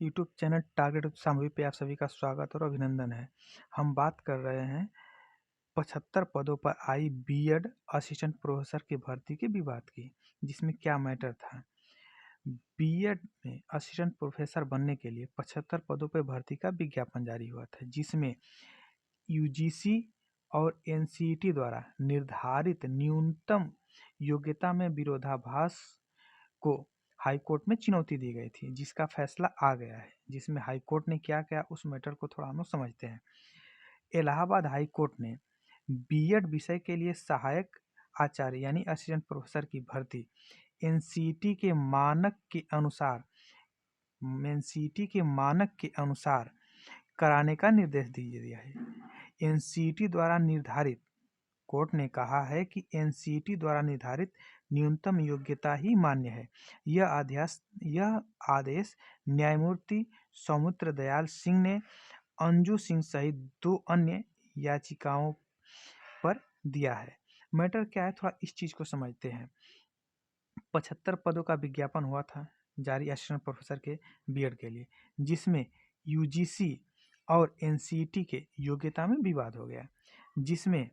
YouTube channel target सामग्री पे आप सभी का स्वागत और अभिनंदन है। हम बात कर रहे हैं 75 पदों पर आई बीएड असिस्टेंट प्रोफेसर की भर्ती के विवाद की, जिसमें क्या मैटर था। बीएड में असिस्टेंट प्रोफेसर बनने के लिए 75 पदों पर भर्ती का विज्ञापन जारी हुआ था, जिसमें यूजीसी और एनसीईटी द्वारा निर्धारित न्यूनतम योग्यता में विरोधाभास को हाईकोर्ट में चुनौती दी गई थी, जिसका फैसला आ गया है। जिसमें हाईकोर्ट ने क्या किया, उस मैटर को थोड़ा हम लोग समझते हैं। इलाहाबाद हाईकोर्ट ने बीएड विषय के लिए सहायक आचार्य यानी असिस्टेंट प्रोफेसर की भर्ती एनसीईटी के मानक के अनुसार कराने का निर्देश दिया है। एनसीईटी द्वारा निर्धारित कोर्ट ने कहा है कि एनसीईटी द्वारा निर्धारित न्यूनतम योग्यता ही मान्य है। यह आदेश न्यायमूर्ति सौमित्र दयाल सिंह ने अंजू सिंह सहित 2 अन्य याचिकाओं पर दिया है। मैटर क्या है, थोड़ा इस चीज को समझते हैं। 75 पदों का विज्ञापन हुआ था जारी असिस्टेंट प्रोफेसर के बीएड के लिए, जिसमें यूजीसी और एनसीईटी के योग्यता में विवाद हो गया, जिसमें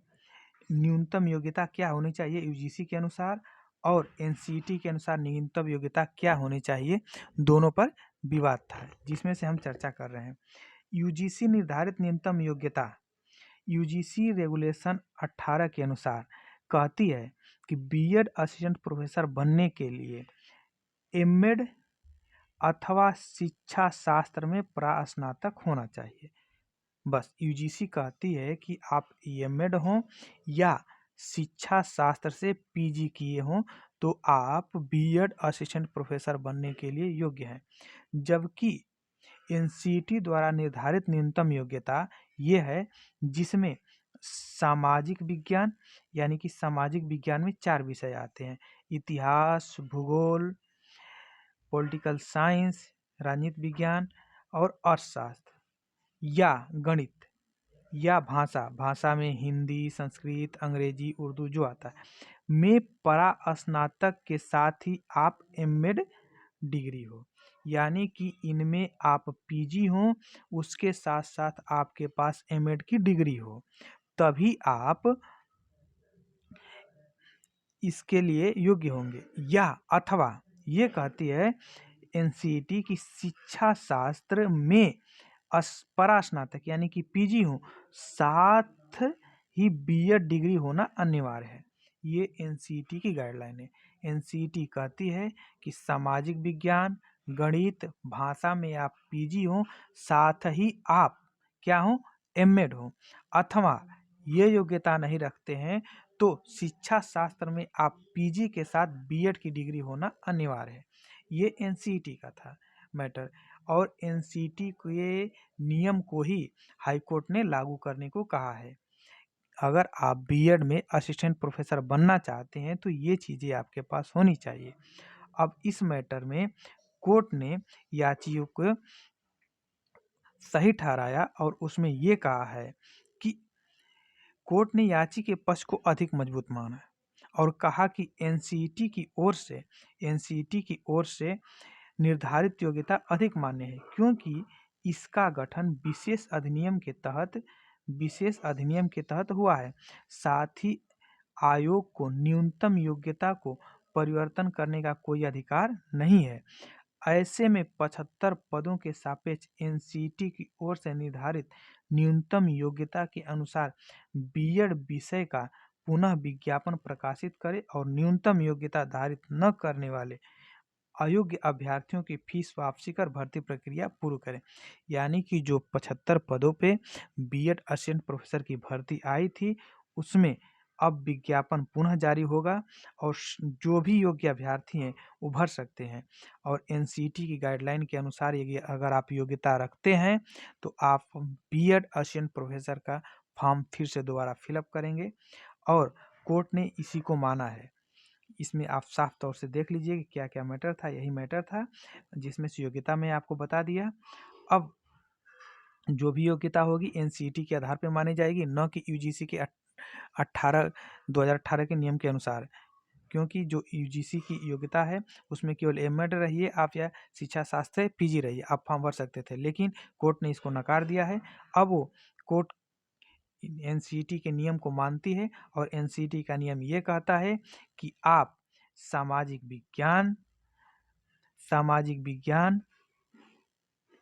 न्यूनतम योग्यता क्या होनी चाहिए यूजीसी के अनुसार और एनसीईटी के अनुसार न्यूनतम योग्यता क्या होनी चाहिए, दोनों पर विवाद था, जिसमें से हम चर्चा कर रहे हैं। यूजीसी निर्धारित न्यूनतम योग्यता यूजीसी रेगुलेशन 18 के अनुसार कहती है कि बीएड असिस्टेंट प्रोफेसर बनने के लिए एमएड अथवा शिक्षा शास्त्र में प्रास्नातक होना चाहिए। बस यूजीसी कहती है कि आप एमएड हों या शिक्षा शास्त्र से पीजी किए हों तो आप बीएड असिस्टेंट प्रोफेसर बनने के लिए योग्य हैं, जबकि एनसीईटी द्वारा निर्धारित न्यूनतम योग्यता ये है, जिसमें सामाजिक विज्ञान यानी कि सामाजिक विज्ञान में 4 विषय आते हैं: इतिहास, भूगोल, पॉलिटिकल साइंस, राजनीति विज्ञान और अर्थशास्त्र, या गणित या भाषा में हिंदी, संस्कृत, अंग्रेजी, उर्दू जो आता है में परास्नातक के साथ ही आप एमएड डिग्री हो, यानी कि इनमें आप पीजी हो, उसके साथ साथ आपके पास एमएड की डिग्री हो, तभी आप इसके लिए योग्य होंगे। या अथवा ये कहती है एनसीईटी की शिक्षा शास्त्र में परास्नातक यानी कि पीजी हो, साथ ही बीएड डिग्री होना अनिवार्य है। ये एनसीईटी की गाइडलाइन है। एनसीईटी कहती है कि सामाजिक विज्ञान, गणित, भाषा में आप पीजी हो, साथ ही आप क्या हो, एमएड हो, अथवा ये योग्यता नहीं रखते हैं तो शिक्षा शास्त्र में आप पीजी के साथ बीएड की डिग्री होना अनिवार्य है। ये एनसीईटी का था मैटर, और एनसीईटी के नियम को ही हाईकोर्ट ने लागू करने को कहा है। अगर आप बीएड में असिस्टेंट प्रोफेसर बनना चाहते हैं तो ये चीज़ें आपके पास होनी चाहिए। अब इस मैटर में कोर्ट ने याचियों को सही ठहराया और उसमें ये कहा है कि कोर्ट ने याची के पक्ष को अधिक मजबूत माना और कहा कि एनसीईटी की ओर से निर्धारित योग्यता अधिक मान्य है, क्योंकि इसका गठन विशेष अधिनियम के तहत हुआ है। साथ ही आयोग को न्यूनतम योग्यता को परिवर्तन करने का कोई अधिकार नहीं है। ऐसे में 75 पदों के सापेक्ष एनसीईटी की ओर से निर्धारित न्यूनतम योग्यता के अनुसार बीएड विषय का पुनः विज्ञापन प्रकाशित करे और न्यूनतम योग्यता धारित न करने वाले अयोग्य अभ्यर्थियों की फीस वापसी कर भर्ती प्रक्रिया पूर्ण करें। यानी कि जो 75 पदों पे बीएड असिस्टेंट प्रोफेसर की भर्ती आई थी, उसमें अब विज्ञापन पुनः जारी होगा और जो भी योग्य अभ्यर्थी हैं वो भर सकते हैं। और एनसीईटी की गाइडलाइन के अनुसार ये अगर आप योग्यता रखते हैं तो आप बीएड असिस्टेंट प्रोफेसर का फॉर्म फिर से दोबारा फिलअप करेंगे, और कोर्ट ने इसी को माना है। इसमें आप साफ तौर से देख लीजिए कि क्या क्या मैटर था। यही मैटर था जिसमें से योग्यता मैं आपको बता दिया। अब जो भी योग्यता होगी एनसीईटी के आधार पर मानी जाएगी, न कि यूजीसी के 2018 के नियम के अनुसार, क्योंकि जो यूजीसी की योग्यता है उसमें केवल एमएड रहिए आप या शिक्षा शास्त्र से पीजी रहिए, आप फॉर्म भर सकते थे, लेकिन कोर्ट ने इसको नकार दिया है। अब वो कोर्ट एनसीईटी के नियम को मानती है और एनसीईटी का नियम ये कहता है कि आप सामाजिक विज्ञान,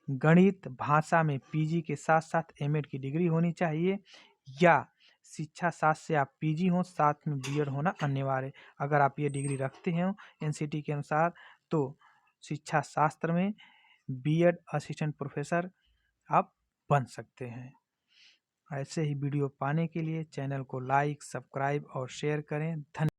गणित, भाषा में पीजी के साथ साथ एमएड की डिग्री होनी चाहिए, या शिक्षा शास्त्र से आप पीजी हो, साथ में बीएड होना अनिवार्य है। अगर आप ये डिग्री रखते हो एनसीईटी के अनुसार तो शिक्षा शास्त्र में बीएड असिस्टेंट प्रोफेसर आप बन सकते हैं। ऐसे ही वीडियो पाने के लिए चैनल को लाइक, सब्सक्राइब और शेयर करें। धन्यवाद।